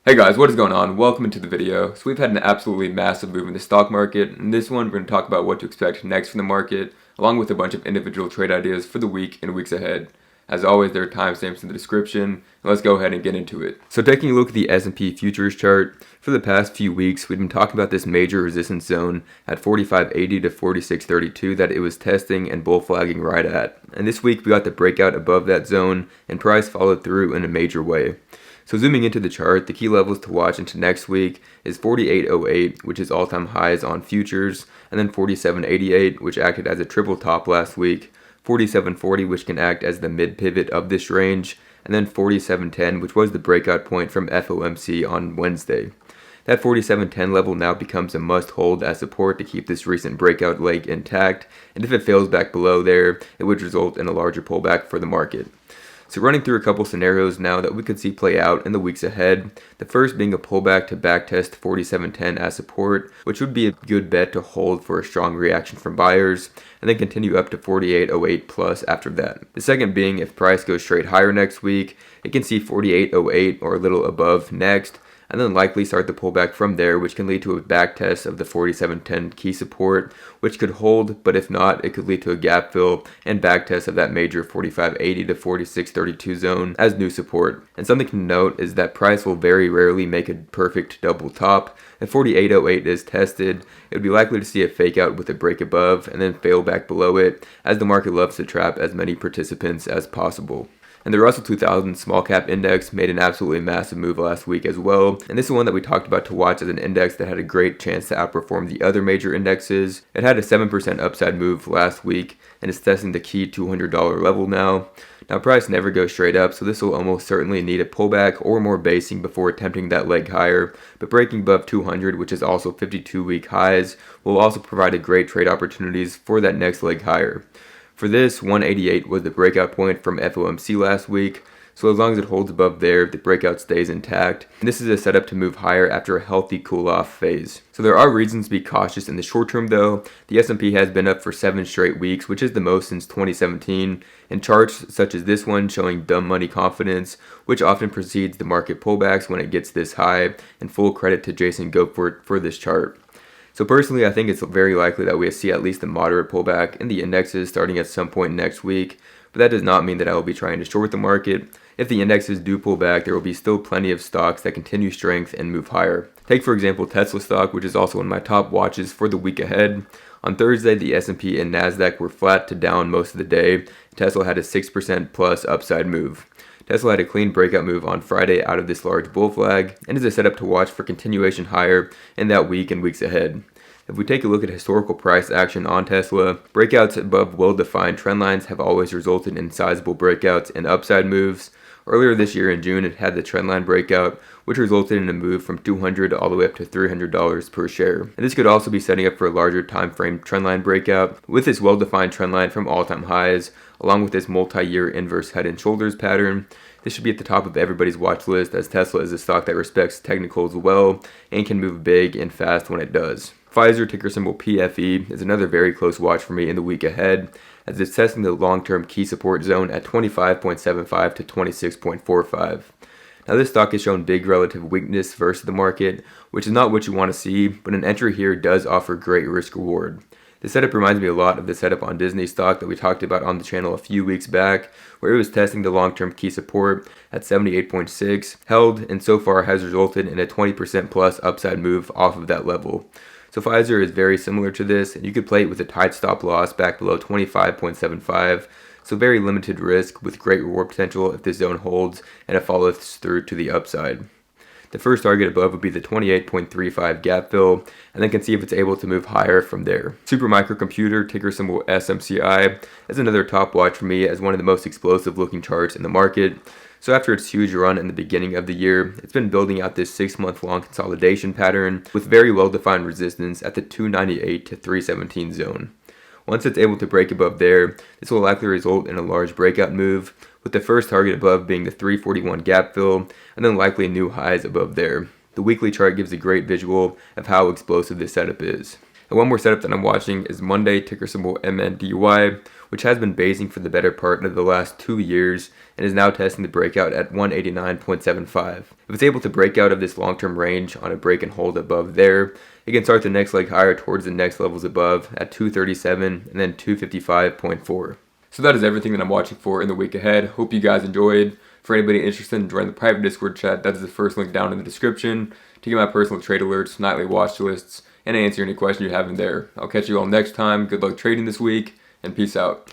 Hey guys, what is going on? Welcome into the video. So we've had an absolutely massive move in the stock market. In this one, we're going to talk about what to expect next from the market, along with a bunch of individual trade ideas for the week and weeks ahead. As always, there are timestamps in the description, and let's go ahead and get into it. So taking a look at the S&P futures chart, for the past few weeks, we've been talking about this major resistance zone at 45.80 to 46.32 that it was testing and bull flagging right at. And this week, we got the breakout above that zone, and price followed through in a major way. So zooming into the chart, the key levels to watch into next week is 48.08, which is all-time highs on futures, and then 47.88, which acted as a triple top last week, 47.40, which can act as the mid-pivot of this range, and then 47.10, which was the breakout point from FOMC on Wednesday. That 47.10 level now becomes a must-hold as support to keep this recent breakout leg intact, and if it fails back below there, it would result in a larger pullback for the market. So running through a couple scenarios now that we could see play out in the weeks ahead, the first being a pullback to backtest 47.10 as support, which would be a good bet to hold for a strong reaction from buyers, and then continue up to 48.08 plus after that. The second being if price goes straight higher next week, it can see 48.08 or a little above next, and then likely start the pullback from there, which can lead to a back test of the 47.10 key support, which could hold, but if not, it could lead to a gap fill and back test of that major 45.80 to 46.32 zone as new support. And something to note is that price will very rarely make a perfect double top. If 48.08 is tested, it would be likely to see a fake out with a break above and then fail back below it, as the market loves to trap as many participants as possible. And the Russell 2000 small cap index made an absolutely massive move last week as well. And this is one that we talked about to watch as an index that had a great chance to outperform the other major indexes. It had a 7% upside move last week and is testing the key $200 level now. Now price never goes straight up, so this will almost certainly need a pullback or more basing before attempting that leg higher. But breaking above 200, which is also 52-week highs, will also provide a great trade opportunities for that next leg higher. For this, 188 was the breakout point from FOMC last week, so as long as it holds above there, the breakout stays intact. And this is a setup to move higher after a healthy cool-off phase. So there are reasons to be cautious in the short term though. The S&P has been up for 7 straight weeks, which is the most since 2017, and charts such as this one showing dumb money confidence, which often precedes the market pullbacks when it gets this high, and full credit to Jason Goforth for this chart. So personally, I think it's very likely that we'll see at least a moderate pullback in the indexes starting at some point next week, but that does not mean that I will be trying to short the market. If the indexes do pull back, there will be still plenty of stocks that continue strength and move higher. Take for example Tesla stock, which is also one of my top watches for the week ahead. On Thursday, the S&P and Nasdaq were flat to down most of the day. Tesla had a 6% plus upside move. Tesla had a clean breakout move on Friday out of this large bull flag and is a setup to watch for continuation higher in that week and weeks ahead. If we take a look at historical price action on Tesla, breakouts above well-defined trend lines have always resulted in sizable breakouts and upside moves. Earlier this year in June, it had the trendline breakout, which resulted in a move from $200 all the way up to $300 per share. And this could also be setting up for a larger time frame trendline breakout, with this well-defined trendline from all-time highs, along with this multi-year inverse head and shoulders pattern. This should be at the top of everybody's watch list, as Tesla is a stock that respects technicals well and can move big and fast when it does. Pfizer, ticker symbol PFE, is another very close watch for me in the week ahead, as it's testing the long-term key support zone at 25.75 to 26.45. Now this stock has shown big relative weakness versus the market, which is not what you want to see, but an entry here does offer great risk reward. The setup reminds me a lot of the setup on Disney stock that we talked about on the channel a few weeks back, where it was testing the long-term key support at 78.6, held, and so far has resulted in a 20% plus upside move off of that level. So Pfizer is very similar to this, and you could play it with a tight stop loss back below 25.75, so very limited risk with great reward potential if this zone holds and it follows through to the upside. The first target above would be the 28.35 gap fill, and then can see if it's able to move higher from there. Supermicrocomputer, ticker symbol SMCI, is another top watch for me as one of the most explosive looking charts in the market. So after its huge run in the beginning of the year, it's been building out this 6-month long consolidation pattern with very well-defined resistance at the 298 to 317 zone. Once it's able to break above there, this will likely result in a large breakout move, with the first target above being the 341 gap fill, and then likely new highs above there. The weekly chart gives a great visual of how explosive this setup is. And one more setup that I'm watching is Monday, ticker symbol MNDY, which has been basing for the better part of the last 2 years and is now testing the breakout at 189.75. If it's able to break out of this long-term range on a break and hold above there, it can start the next leg higher towards the next levels above at 237 and then 255.4. So that is everything that I'm watching for in the week ahead. Hope you guys enjoyed. For anybody interested in joining the private Discord chat, that is the first link down in the description to get my personal trade alerts, nightly watch lists, and answer any questions you have in there. I'll catch you all next time. Good luck trading this week, and peace out.